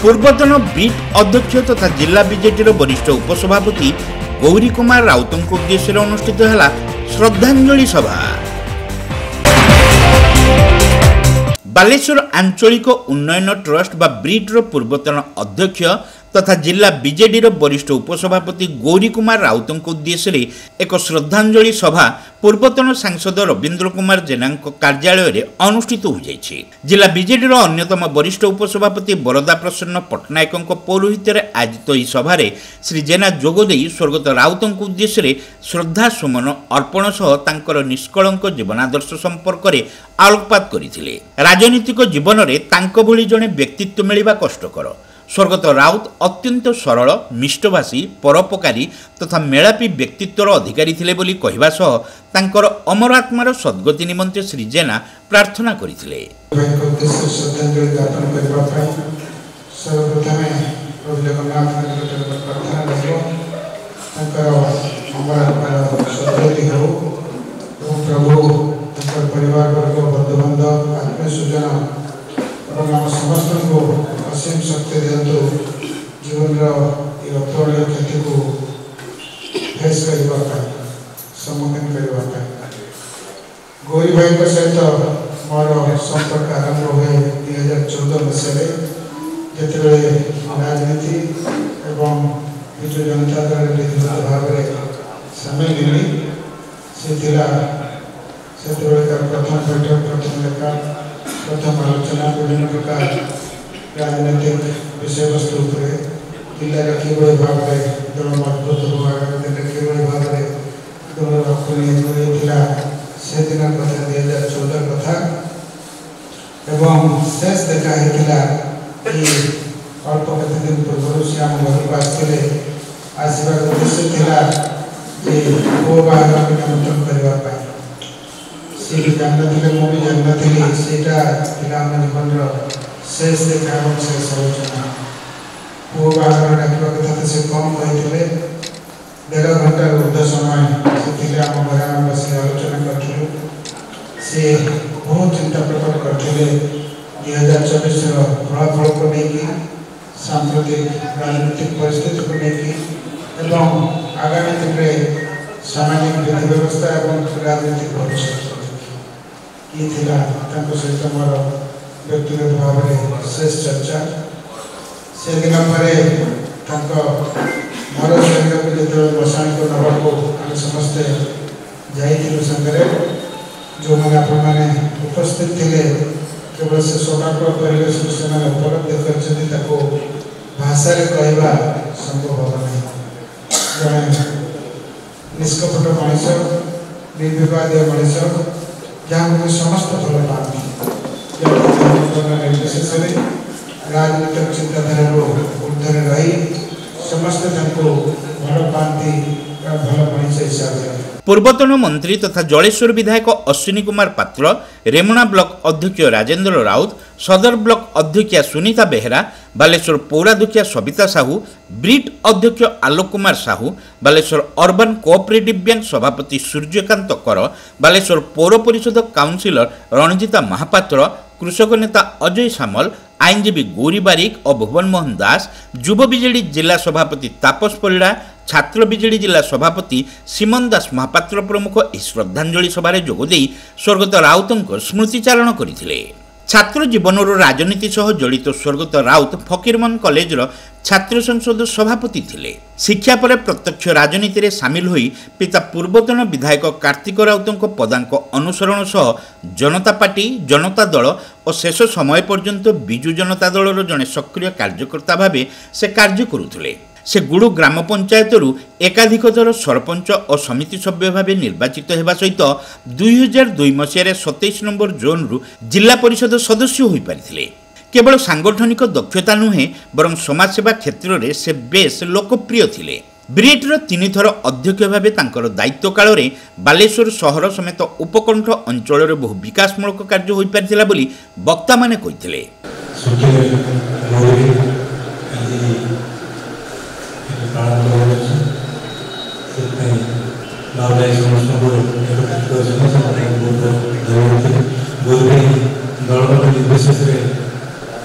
पूर्वतन ब्रिट अध्यक्ष तथा जिला बीजेडी वरिष्ठ उपसभापति गौरी कुमार राउत उद्देश्य अनुष्ठित है श्रद्धांजलि सभा। बालेश्वर आंचलिक उन्नयन ट्रस्ट बा ब्रिट्र पूर्वतन अध्यक्ष तथा जिला बीजेडी वरिष्ठ उपसभापति गौरी कुमार राउत उद्देश्य एक श्रद्धांजलि सभा पूर्वतन सांसद रवींद्र कुमार जेना कार्यालय में अनुष्ठित हो जाइछि। जिला बीजेडी अन्यतम वरिष्ठ उपसभापति बरदा प्रसन्न पट्टनायक पौरोहित्य आयोजित यह सभा श्री जेना जोगदे स्वर्गत राउत उद्देश्य श्रद्धा सुमन अर्पण सह तांकर निष्कलंक जीवनादर्श संपर्क में आलोकपात करथिले। राजनीतिक जीवन में तांको भली जणे व्यक्तित्व मिलवा कष्टकर। स्वर्गत राउत अत्यंत सरल मिष्टभाषी परोपकारी तथा मेलापी व्यक्तित्वर अधिकारी थिले बोली कहवा सह तांकर अमर आत्मार सद्गति निमंते श्री जेना प्रार्थना करथिले। समस्त को असीम शक्ति दिंतु जीवन अपूरणीय क्षति को फेस करने सम्मुखीन करने। गौरी भाई सहित मोर संपर्क आरंभ हुए 2014 मसीह जिते राजनीति एवं विजु जनता दल विधिवत भाव में सामिल हेली से प्रथम बैठक प्रथम लेखा प्रथम आलोचना विभिन्न प्रकार राजनीतिक विषय वस्तु जिले किभली भाव में दल मजबूत किभली भाव में दल रखुला से दिन कथा 2014 कथा एवं शेष देखा होता कि अल्प केत दिन पूर्व से आम घर को आसते आसवा उद्देश्य था कि पो बाहर निमंत्रण करने जानते मुझे जानती से जीवन शेष देखा और शेष आलोचना पो बाहर डाक कथा से कम कहते 1.5 घंटा ऊर्ध समय से आम घर में बस आलोचना करूँ से बहुत चिंता प्रकट करते 2024 फलाफल को लेकिन सांप्रतिक राजनीतिक परिस्थिति को लेकिन आगामी दिन में सामाजिक विधि व्यवस्था और राजनीतिक भविष्य ये सहित मोर व्यक्तिगत भाव में शेष चर्चा से दिन पर मोर शरीर को जो बसाणी को नवा को आम समस्ते जाइलु संगे जो मैंने आपने उपस्थित थे केवल से शोकाकुल परिवेश से उपलब्ध कर भाषा कहवा संभव हम नहीं। जड़े निष्कपट मनीष निर्विवाद मनीष जहाँ मुझे समस्त भल पाती निर्विशेष राजनीतिक चिंताधारा ऊर्धर रही समस्त भल पाती भल मनीष हिसाब से। पूर्वतन मंत्री तथा जलेश्वर विधायक अश्विनी कुमार पात्र, रेमुणा ब्लॉक अध्यक्ष राजेंद्र राउत, सदर ब्लॉक अध्यक्षा सुनीता बेहरा, बालेश्वर पौराध्यक्षा सबिता साहू, ब्रिट अध्यक्ष Alok Kumar Sahu, Baleshwar urban cooperative bank सभापति सूर्यकांत कर, बालेश्वर पौर परिषद काउंसिलर रणजिता महापात्र, कृषक नेता अजय सामल, आईनजीवी गौरी बारिक और भुवन मोहन दास, युव बीजेडी जिला सभापति तापस परिड़ा, छात्र बीजेडी जिला सभापति सीमन दास महापात्र प्रमुख इस श्रद्धांजलि सभारे जोगदे स्वर्गत राउत स्मृतिचारण करथिले। छात्र जीवन राजनीति सह जड़ित स्वर्गत राउत फकीरमोहन कॉलेज छात्र संसद सभापति थिले। शिक्षा पर प्रत्यक्ष राजनीति रे सामिल होई पिता पूर्वतन विधायक कार्तिक राउत पदांक अनुसरण सह जनता पार्टी, जनता दल और शेष समय पर्यंत बिजु जनता दलर जड़े सक्रिय कार्यकर्ता भावे से कार्य करुथिले। से गुड़ू ग्राम पंचायत एकाधिक थर सरपंच और समिति सभ्य भाव निर्वाचित होगा सहित 2002 मसीह 27 नंबर जोन रु जिला परिषद सदस्य हो पारिथिले। केवल सांगठनिक दक्षता नुहे बरं समाजसेवा क्षेत्र में से बेस लोकप्रिय थिले। ब्रिट्र 3 थर अध्यक्ष भाव तांकर दायित्व काल में बालेश्वर सहर समेत उपकंठ अंचल में बहु विकासमूलक कार्य हो पारिथिला बोली वक्ता माने कहिथिले। निर्विशेष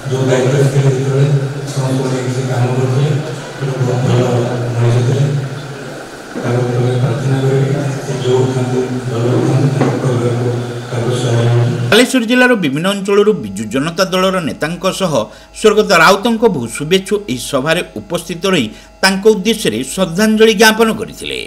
जो दायित्व ବାଲେଶ୍ୱର ଜିଲ୍ଲାର ବିଭିନ୍ନ ଅଞ୍ଚଳରୁ ବିଜୁ ଜନତା ଦଳର ନେତାଙ୍କ ସହ ସ୍ୱର୍ଗତ ରାଉତଙ୍କ ବହୁ ଶୁଭେଚ୍ଛୁ ଏହି ସଭାରେ ଉପସ୍ଥିତ ରହି ତାଙ୍କ ଉଦ୍ଦେଶ୍ୟରେ ଶ୍ରଦ୍ଧାଞ୍ଜଳି ଜ୍ଞାପନ କରିଥିଲେ।